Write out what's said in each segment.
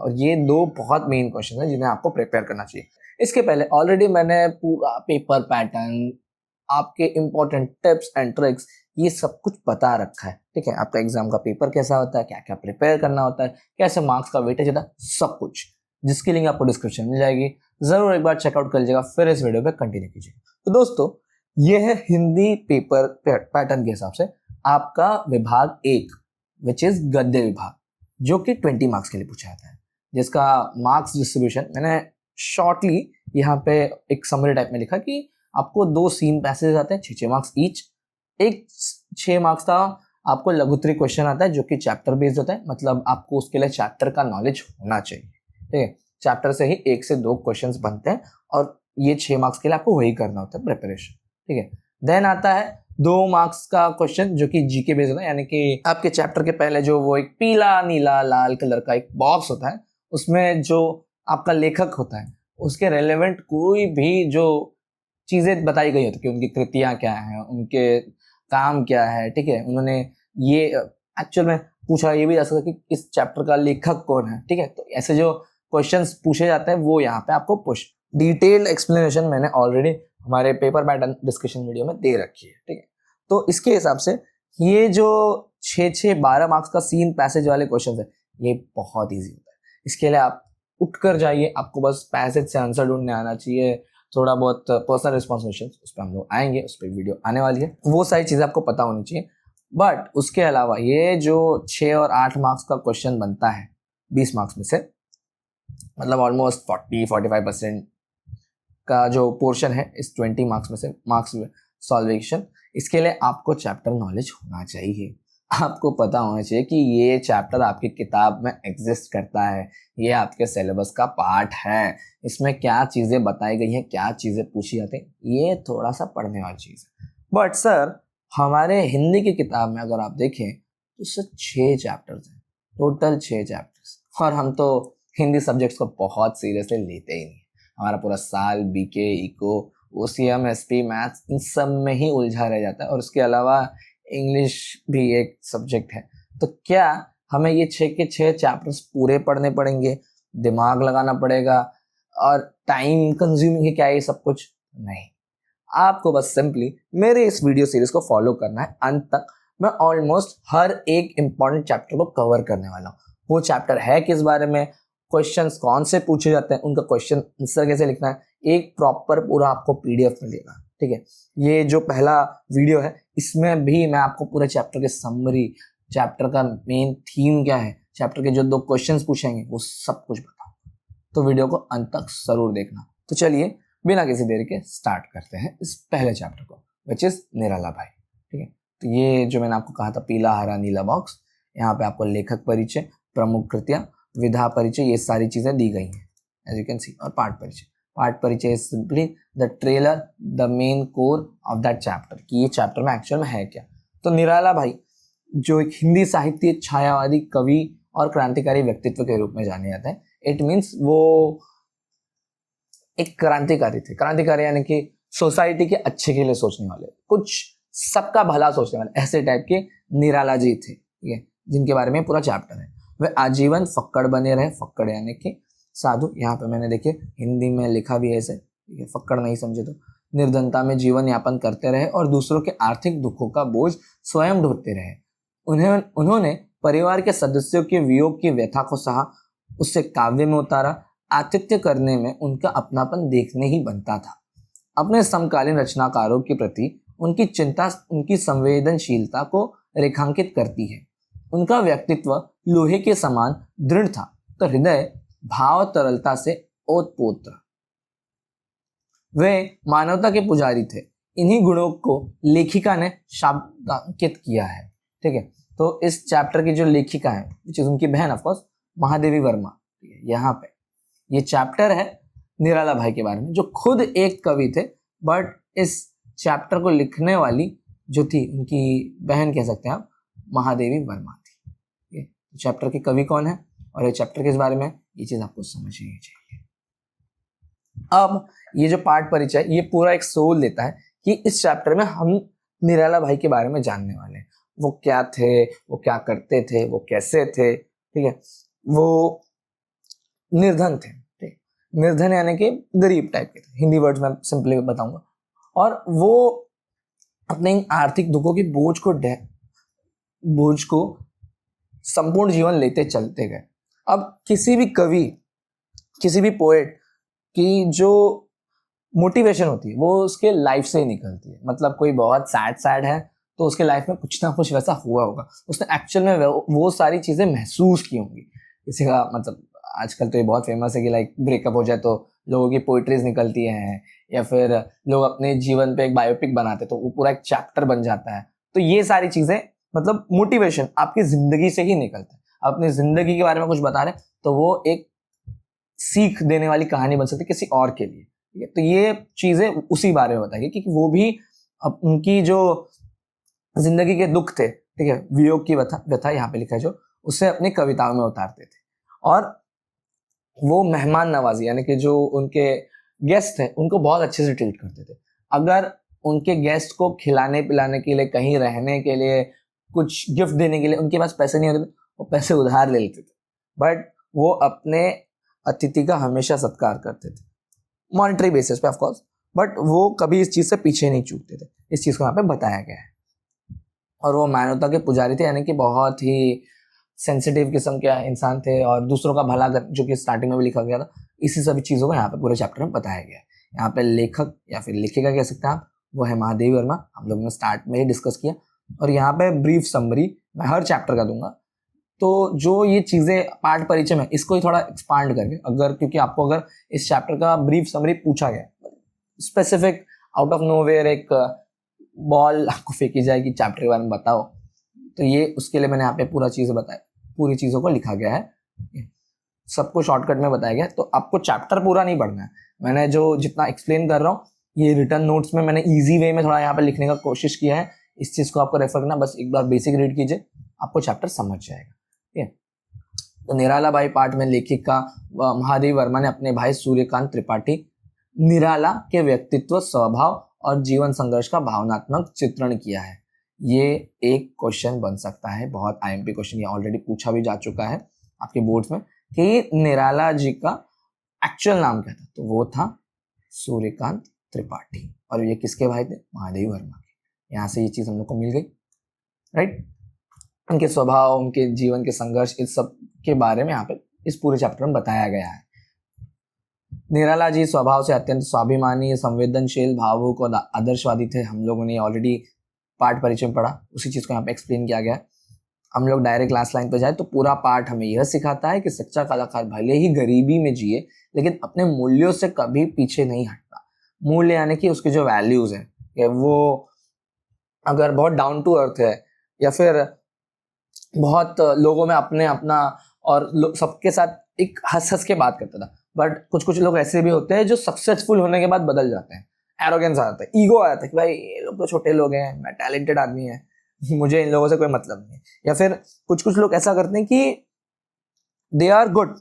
और ये दो बहुत मेन क्वेश्चन है जिन्हें आपको प्रिपेयर करना चाहिए। इसके पहले ऑलरेडी मैंने पूरा पेपर पैटर्न, आपके इंपॉर्टेंट टिप्स एंड ट्रिक्स, ये सब कुछ बता रखा है। ठीक है, आपका एग्जाम का पेपर कैसा होता है, क्या क्या प्रिपेयर करना होता है, कैसे मार्क्स का वेटेज होता है, सब कुछ, जिसकी लिंक आपको डिस्क्रिप्शन मिल जाएगी। जरूर एक बार चेकआउट कर लीजिएगा, फिर इस वीडियो पे कंटिन्यू कीजिए। तो दोस्तों, ये है हिंदी पेपर पैटर्न के हिसाब से आपका विभाग 1 विच इज गद्य विभाग, जो कि 20 मार्क्स के लिए पूछा जाता है, जिसका मार्क्स डिस्ट्रीब्यूशन मैंने शॉर्टली यहाँ पे एक समरी टाइप में लिखा कि आपको 2 सीन पैसेज आते हैं, 6 मार्क्स ईच। एक 6 मार्क्स का आपको लघुत्तरी क्वेश्चन आता है जो कि चैप्टर बेस्ड होता है, मतलब आपको उसके लिए चैप्टर का नॉलेज होना चाहिए। ठीक है, चैप्टर से ही 1 से 2 क्वेश्चंस बनते हैं और ये 6 मार्क्स के लिए आपको वही करना होता है प्रिपरेशन। ठीक है, देन आता है 2 मार्क्स का क्वेश्चन जो कि जीके बेस्ड होता है, यानी कि आपके चैप्टर के पहले जो वो एक पीला नीला लाल कलर का एक बॉक्स होता है, उसमें जो आपका लेखक होता है उसके रेलेवेंट कोई भी जो चीजें बताई गई होती है कि उनकी कृतियां क्या हैं, उनके काम क्या है। ठीक है, उन्होंने ये एक्चुअल में पूछा ये भी जा सकता है कि इस चैप्टर का लेखक कौन है। ठीक है, तो ऐसे जो क्वेश्चंस पूछे जाते हैं वो यहाँ पे आपको पुश डिटेल्ड एक्सप्लेनेशन मैंने ऑलरेडी हमारे पेपर पैटर्न डिस्कशन वीडियो में दे रखी है। ठीक है, तो इसके हिसाब से ये जो 6-6-12 मार्क्स का सीन पैसेज वाले क्वेश्चन है ये बहुत ईजी होता है। इसके लिए आप उठ कर जाइए, आपको बस पैसेज से आंसर ढूंढने आना चाहिए, थोड़ा बहुत पर्सनल रिस्पॉन्स क्वेश्चन उस पर हम लोग आएंगे, उस पर वीडियो आने वाली है, वो सारी चीजें आपको पता होनी चाहिए। बट उसके अलावा ये जो 6 और 8 मार्क्स का क्वेश्चन बनता है 20 मार्क्स में से, मतलब ऑलमोस्ट 40-45% का जो पोर्शन है इस 20 मार्क्स में से मार्क्स सॉल्वेशन, इसके लिए आपको चैप्टर नॉलेज होना चाहिए। आपको पता होना चाहिए कि ये चैप्टर आपकी किताब में एग्जिस्ट करता है, ये आपके सिलेबस का पार्ट है, इसमें क्या चीज़ें बताई गई हैं, क्या चीज़ें पूछी जाती हैं, ये थोड़ा सा पढ़ने वाली चीज़ है। बट सर, हमारे हिंदी की किताब में अगर आप देखें तो सिर्फ 6 चैप्टर्स हैं, टोटल 6 चैप्टर्स, और हम तो हिंदी सब्जेक्ट्स को बहुत सीरियसली लेते ही नहीं। हमारा पूरा साल BK, eco, OCM, SP, maths, इन सब में ही उलझा रह जाता है, और उसके अलावा इंग्लिश भी एक सब्जेक्ट है। तो क्या हमें ये 6 के 6 चैप्टर्स पूरे पढ़ने पड़ेंगे, दिमाग लगाना पड़ेगा और टाइम कंज्यूमिंग है क्या ये सब कुछ? नहीं, आपको बस सिंपली मेरे इस वीडियो सीरीज को फॉलो करना है अंत तक। मैं ऑलमोस्ट हर एक इंपॉर्टेंट चैप्टर को कवर करने वाला हूँ। वो चैप्टर है किस बारे में, क्वेश्चंस कौन से पूछे जाते हैं, उनका क्वेश्चन आंसर कैसे लिखना है, एक प्रॉपर पूरा आपको पीडीएफ मिलेगा। ठीक है, ये जो पहला वीडियो है इसमें भी मैं आपको पूरे चैप्टर के समरी, चैप्टर का मेन थीम क्या है, चैप्टर के जो 2 क्वेश्चंस पूछेंगे वो सब कुछ बताऊंगा। तो वीडियो को अंत तक जरूर देखना। तो चलिए बिना किसी देर के स्टार्ट करते हैं इस पहले चैप्टर को, विच इज निराला भाई। ठीक है, तो ये जो मैंने आपको कहा था पीला हरा नीला बॉक्स, यहाँ पे आपको लेखक परिचय, प्रमुख कृतियां, विधा परिचय, ये सारी चीजें दी गई हैं एज यू कैन सी। और पाठ परिचय, पाठ परिचय is simply the trailer, the main core of that chapter, कि ये चैप्टर में एक्चुअल में है क्या। तो निराला भाई जो एक हिंदी साहित्य छायावादी कवि और क्रांतिकारी व्यक्तित्व के रूप में जाने जाते हैं। इट मीन्स वो एक क्रांतिकारी थे, क्रांतिकारी यानी कि सोसाइटी के अच्छे के लिए सोचने वाले, कुछ सबका भला सोचने वाले, ऐसे टाइप के निराला जी थे। ठीक है, जिनके बारे में पूरा चैप्टर है। वे आजीवन फक्कड़ बने रहे, फक्कड़ यानी कि साधु, यहाँ पे मैंने देखिए हिंदी में लिखा भी है ऐसे, ठीक है, फक्कड़ नहीं समझे तो, निर्धनता में जीवन यापन करते रहे और दूसरों के आर्थिक दुखों का बोझ स्वयं ढोते रहे। उन्होंने परिवार के सदस्यों के वियोग की व्यथा को सहा, उससे काव्य में उतारा। आतिथ्य करने में उनका अपनापन देखने ही बनता था। अपने समकालीन रचनाकारों के प्रति उनकी चिंता उनकी संवेदनशीलता को रेखांकित करती है। उनका व्यक्तित्व लोहे के समान दृढ़ था, तो हृदय भाव तरलता से ओतप्रोत था। वे मानवता के पुजारी थे। इन्हीं गुणों को लेखिका ने शाब्दांकित किया है। ठीक है, तो इस चैप्टर की जो लेखिका है, which is उनकी बहन ऑफ कोर्स महादेवी वर्मा, यहाँ पे ये चैप्टर है निराला भाई के बारे में, जो खुद एक कवि थे, बट इस चैप्टर को लिखने वाली जो थी उनकी बहन कह सकते हैं आप, महादेवी वर्मा थी। तो चैप्टर के कवि कौन है और ये चैप्टर किस बारे में, ये चीज आपको समझनी चाहिए। अब ये जो पाठ परिचय, ये पूरा एक सोल देता है कि इस चैप्टर में हम निराला भाई के बारे में जानने वाले हैं। वो क्या थे, वो क्या करते थे, वो कैसे थे, ठीक है, वो निर्धन थे, ठीक, निर्धन यानी कि गरीब टाइप के थे, हिंदी वर्ड्स में सिंपली बताऊंगा। और वो अपने इन आर्थिक दुखों की बोझ को संपूर्ण जीवन लेते चलते गए। अब किसी भी कवि, किसी भी पोएट की जो मोटिवेशन होती है वो उसके लाइफ से ही निकलती है। मतलब कोई बहुत सैड है तो उसके लाइफ में कुछ ना कुछ वैसा हुआ होगा, उसने एक्चुअल में वो सारी चीजें महसूस की होंगी। किसी का मतलब आजकल तो ये बहुत फेमस है कि लाइक ब्रेकअप हो जाए तो लोगों की पोइट्रीज निकलती हैं, या फिर लोग अपने जीवन पे एक बायोपिक बनाते तो वो पूरा एक चैप्टर बन जाता है। तो ये सारी चीजें मतलब मोटिवेशन आपकी जिंदगी से ही निकलता है। अपनी जिंदगी के बारे में कुछ बता रहे हैं तो वो एक सीख देने वाली कहानी बन सकती है किसी और के लिए, ठीक है। तो ये चीजें उसी बारे में बताएगी कि वो भी उनकी जो जिंदगी के दुख थे, ठीक है, वियोग की व्यथा यहाँ पे लिखा है जो, उसे अपनी कविताओं में उतारते थे। और वो मेहमान नवाजी यानी कि जो उनके गेस्ट थे उनको बहुत अच्छे से ट्रीट करते थे। अगर उनके गेस्ट को खिलाने पिलाने के लिए, कहीं रहने के लिए, कुछ गिफ्ट देने के लिए उनके पास पैसे नहीं होते थे, वो पैसे उधार ले लेते थे, बट वो अपने अतिथि का हमेशा सत्कार करते थे, मॉनिटरी बेसिस पे ऑफ कोर्स, बट वो कभी इस चीज से पीछे नहीं छूटते थे। इस चीज को यहाँ पे बताया गया है। और वो मानवता के पुजारी थे, यानी कि बहुत ही सेंसिटिव किस्म के इंसान थे और दूसरों का भला कर, जो कि स्टार्टिंग में भी लिखा गया था। इसी सभी चीज़ों को यहाँ पे पूरे चैप्टर में बताया गया है। यहाँ पे लेखक या फिर लेखिका कह सकते हैं आप, वो है महादेवी वर्मा, हम लोगों ने स्टार्ट में ही डिस्कस किया। और यहाँ पे ब्रीफ समरी मैं हर चैप्टर का दूंगा, तो जो ये चीज़ें पाठ परिचय में इसको ही थोड़ा एक्सपांड करके, अगर क्योंकि आपको अगर इस चैप्टर का ब्रीफ समरी पूछा गया, स्पेसिफिक आउट ऑफ नोवेयर एक बॉल आपको फेंकी जाएगी चैप्टर के बारे में बताओ, तो ये उसके लिए मैंने यहाँ पे पूरा चीज़ बताया, पूरी चीज़ों को लिखा गया है, सबको शॉर्टकट में बताया गया है। तो आपको चैप्टर पूरा नहीं पढ़ना है, मैंने जो जितना एक्सप्लेन कर रहा हूँ ये रिटर्न नोट्स में मैंने इजी वे में थोड़ा यहाँ पे लिखने का कोशिश किया है। इस चीज़ को आपको रेफर करना, बस एक बार बेसिक रीड कीजिए, आपको चैप्टर समझ जाएगा, ठीक है। तो निराला बाई पाठ में लेखिका महादेवी वर्मा ने अपने भाई सूर्यकांत त्रिपाठी निराला के व्यक्तित्व, स्वभाव और जीवन संघर्ष का भावनात्मक चित्रण किया है। ये एक क्वेश्चन बन सकता है, बहुत आईएमपी क्वेश्चन, ये ऑलरेडी पूछा भी जा चुका है आपके बोर्ड्स में कि निराला जी का एक्चुअल नाम क्या था, तो वो था सूर्यकांत त्रिपाठी। और ये किसके भाई थे? महादेवी वर्मा के। यहाँ से ये चीज हम लोग को मिल गई, राइट। उनके स्वभाव, उनके जीवन के संघर्ष, इस सब के बारे में यहाँ पे इस पूरे चैप्टर में बताया गया है। निराला जी स्वभाव से अत्यंत स्वाभिमानी, संवेदनशील, भावुक और आदर्शवादी थे। हम लोगों ने ऑलरेडी पाठ परिचय में पढ़ा, उसी चीज को यहाँ पे एक्सप्लेन किया गया है। हम लोग डायरेक्ट लास्ट लाइन पे जाए तो पूरा पाठ हमें यह सिखाता है कि सच्चा कलाकार भले ही गरीबी में जिए लेकिन अपने मूल्यों से कभी पीछे नहीं हटता। मूल्य यानी कि उसके जो वैल्यूज हैं, वो अगर बहुत डाउन टू अर्थ है या फिर बहुत लोगों में अपना और सबके साथ एक हंस हंस के बात करता था, बट कुछ कुछ लोग ऐसे भी होते हैं जो सक्सेसफुल होने के बाद बदल जाते हैं। एरोगेंस आ जाता है, ईगो आ जाता है कि भाई ये लोग तो छोटे लोग हैं, मैं टैलेंटेड आदमी है, मुझे इन लोगों से कोई मतलब नहीं है। या फिर कुछ कुछ लोग ऐसा करते हैं कि दे आर गुड,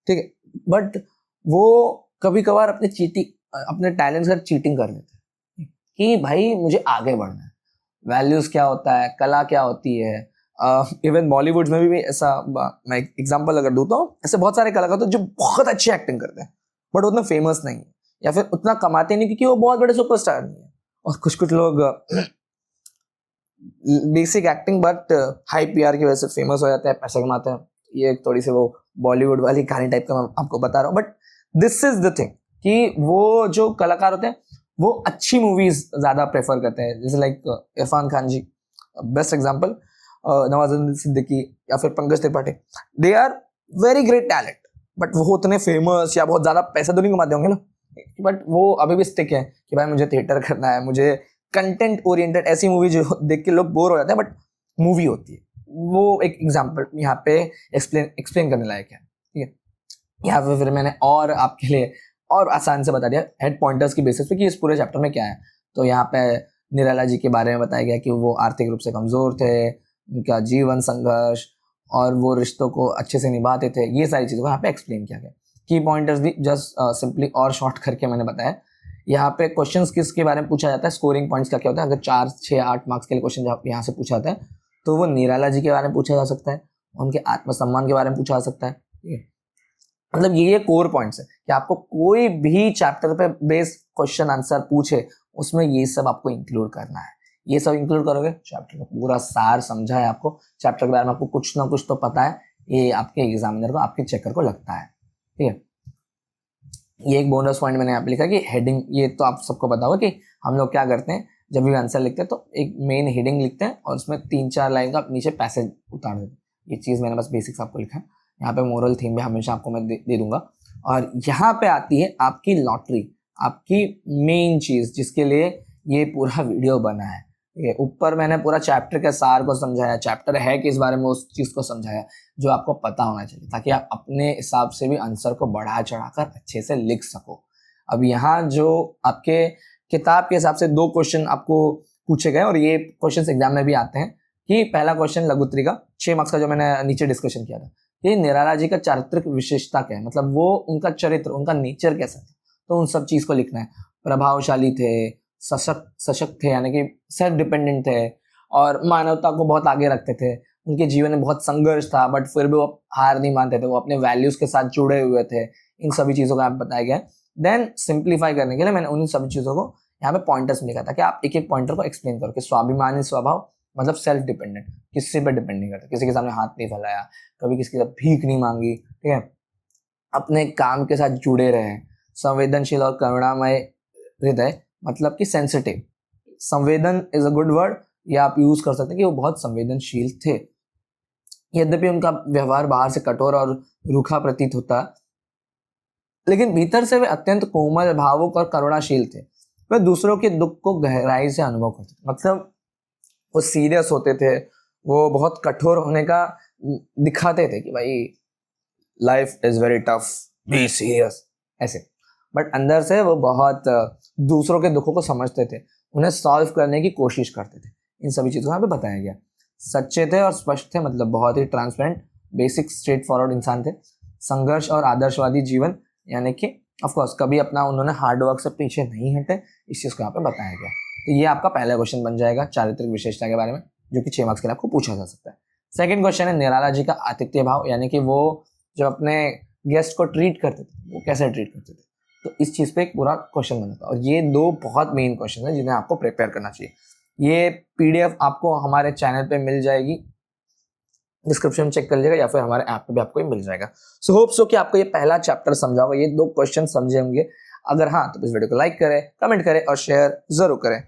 ठीक है, बट वो कभी कभार अपने टैलेंट से चीटिंग कर लेते हैं कि भाई मुझे आगे बढ़ना है। वैल्यूज क्या होता है, कला क्या होती है, इवन बॉलीवुड में भी ऐसा, मैं एग्जांपल अगर दूं तो ऐसे बहुत सारे कलाकार जो बहुत अच्छी एक्टिंग करते हैं बट उतना फेमस नहीं है या फिर उतना कमाते नहीं क्योंकि वो बहुत बड़े सुपरस्टार नहीं है। और कुछ कुछ लोग basic acting but high PR की वजह से फेमस हो जाते हैं, पैसा कमाते हैं। ये थोड़ी सी वो बॉलीवुड वाली कहानी टाइप का मैं आपको बता रहा हूँ, but this is the thing कि वो जो कलाकार होते हैं वो अच्छी मूवीज ज्यादा प्रेफर करते हैं। जैसे like Irrfan Khan ji, best example, Nawazuddin Siddiqui या फिर Pankaj Tripathi, they are very great talent, but वो उतने फेमस या बहुत ज्यादा पैसा तो नहीं कमाते होंगे ना, बट वो अभी भी स्टिक है कि भाई मुझे थिएटर करना है, मुझे कंटेंट ओरिएंटेड ऐसी मूवी जो देख के लोग बोर हो जाते हैं बट मूवी होती है। वो एक एग्जांपल यहाँ पे एक्सप्लेन करने लायक है, ठीक है। यहाँ पे फिर मैंने और आपके लिए और आसान से बता दिया हेड पॉइंटर्स की बेसिस पे कि इस पूरे चैप्टर में क्या है। तो यहाँ पे निराला जी के बारे में बताया गया कि वो आर्थिक रूप से कमजोर थे, उनका जीवन संघर्ष और वो रिश्तों को अच्छे से निभाते थे। ये सारी चीज़ों को यहाँ पे एक्सप्लेन किया गया। की पॉइंटर्स भी जस्ट सिंपली और शॉर्ट करके मैंने बताया। यहाँ पे क्वेश्चंस किसके बारे में पूछा जाता है, स्कोरिंग पॉइंट्स का क्या होता है। अगर 4, 6, 8 मार्क्स के लिए क्वेश्चन यहाँ से पूछा जाता है तो वो निराला जी के बारे में पूछा जा सकता है, उनके आत्मसम्मान के बारे में पूछा जा सकता है, ठीक है। मतलब ये कोर पॉइंट्स है कि आपको कोई भी चैप्टर पे बेस्ड क्वेश्चन आंसर पूछे उसमें ये सब आपको इंक्लूड करना है। ये सब इंक्लूड करोगे, चैप्टर का पूरा सार समझा है आपको, चैप्टर के बारे में आपको कुछ ना कुछ तो पता है, ये आपके एग्जामिनर को, आपके चेकर को लगता है। ठीक है, ये एक बोनस पॉइंट मैंने यहाँ पे लिखा कि हेडिंग, ये तो आप सबको पता होगा कि हम लोग क्या करते हैं जब भी आंसर लिखते हैं तो एक मेन हेडिंग लिखते हैं और उसमें 3-4 लाइन का नीचे पैसेज उतार देते हैं। ये चीज़ मैंने बस बेसिक्स आपको लिखा है। यहाँ पे मोरल थीम भी हमेशा आपको मैं दे दूंगा। और यहाँ पे आती है आपकी लॉटरी, आपकी मेन चीज़ जिसके लिए ये पूरा वीडियो बना है। ये ऊपर मैंने पूरा चैप्टर के सार को समझाया, चैप्टर है किस बारे में उस चीज़ को समझाया जो आपको पता होना चाहिए, ताकि आप अपने हिसाब से भी आंसर को बढ़ा चढ़ाकर अच्छे से लिख सको। अब यहाँ जो आपके किताब के हिसाब से 2 क्वेश्चन आपको पूछे गए और ये क्वेश्चन एग्जाम में भी आते हैं कि पहला क्वेश्चन लघुत्री का 6 मार्क्स का जो मैंने नीचे डिस्कशन किया था, ये निराला जी का चारित्रिक विशेषता क्या है, मतलब वो उनका चरित्र, उनका नेचर कैसा था, तो उन सब चीज को लिखना है। प्रभावशाली थे, सशक्त थे यानी कि सेल्फ डिपेंडेंट थे और मानवता को बहुत आगे रखते थे। उनके जीवन में बहुत संघर्ष था बट फिर भी वो हार नहीं मानते थे, वो अपने वैल्यूज के साथ जुड़े हुए थे। इन सभी चीजों का बताया गया है। देन सिंप्लीफाई करने के लिए मैंने उन सभी चीजों को यहाँ पे पॉइंटर्स में लिखा था कि आप एक एक पॉइंटर को एक्सप्लेन करो कि स्वाभिमानी स्वभाव मतलब सेल्फ डिपेंडेंट, किसी पे डिपेंड नहीं करता, किसी के सामने हाथ नहीं फैलाया, कभी किसी के साथ भीख नहीं मांगी, ठीक है, अपने काम के साथ जुड़े रहे, संवेदनशील और करुणामय हृदय मतलब कि सेंसिटिव, संवेदन इज अ गुड वर्ड, या आप यूज कर सकते हैं कि वो बहुत संवेदनशील थे। यद्यपि उनका व्यवहार बाहर से कठोर और रूखा प्रतीत होता लेकिन भीतर से वे अत्यंत कोमल, भावुक और करुणाशील थे। वे दूसरों के दुख को गहराई से अनुभव करते थे, मतलब वो सीरियस होते थे, वो बहुत कठोर होने का दिखाते थे कि भाई life is very tough, be serious ऐसे, बट अंदर से वो बहुत दूसरों के दुखों को समझते थे, उन्हें सॉल्व करने की कोशिश करते थे। इन सभी चीज़ों को यहाँ पे बताया गया। सच्चे थे और स्पष्ट थे, मतलब बहुत ही ट्रांसपेरेंट, बेसिक स्ट्रेट फॉरवर्ड इंसान थे। संघर्ष और आदर्शवादी जीवन यानी कि ऑफकोर्स कभी अपना उन्होंने हार्डवर्क से पीछे नहीं हटे, इस चीज़ को यहाँ पे बताया गया। तो ये आपका पहला क्वेश्चन बन जाएगा चारित्रिक विशेषता के बारे में, जो कि 6 मार्क्स के लिए आपको पूछा जा सकता है। सेकंड क्वेश्चन है निराला जी का आतिथ्य भाव, यानी कि वो जो अपने गेस्ट को ट्रीट करते थे वो कैसे ट्रीट करते थे, तो इस चीज़ पे एक पूरा क्वेश्चन बना था। और ये 2 बहुत मेन क्वेश्चन है जिन्हें आपको प्रिपेयर करना चाहिए। ये PDF आपको हमारे चैनल पे मिल जाएगी, डिस्क्रिप्शन चेक कर लीजिएगा, या फिर हमारे ऐप पे भी आपको मिल जाएगा। सो होप सो कि आपको ये पहला चैप्टर समझा होगा, ये 2 क्वेश्चन समझे होंगे। अगर हाँ तो इस वीडियो को लाइक करें, कमेंट करें और शेयर जरूर करें।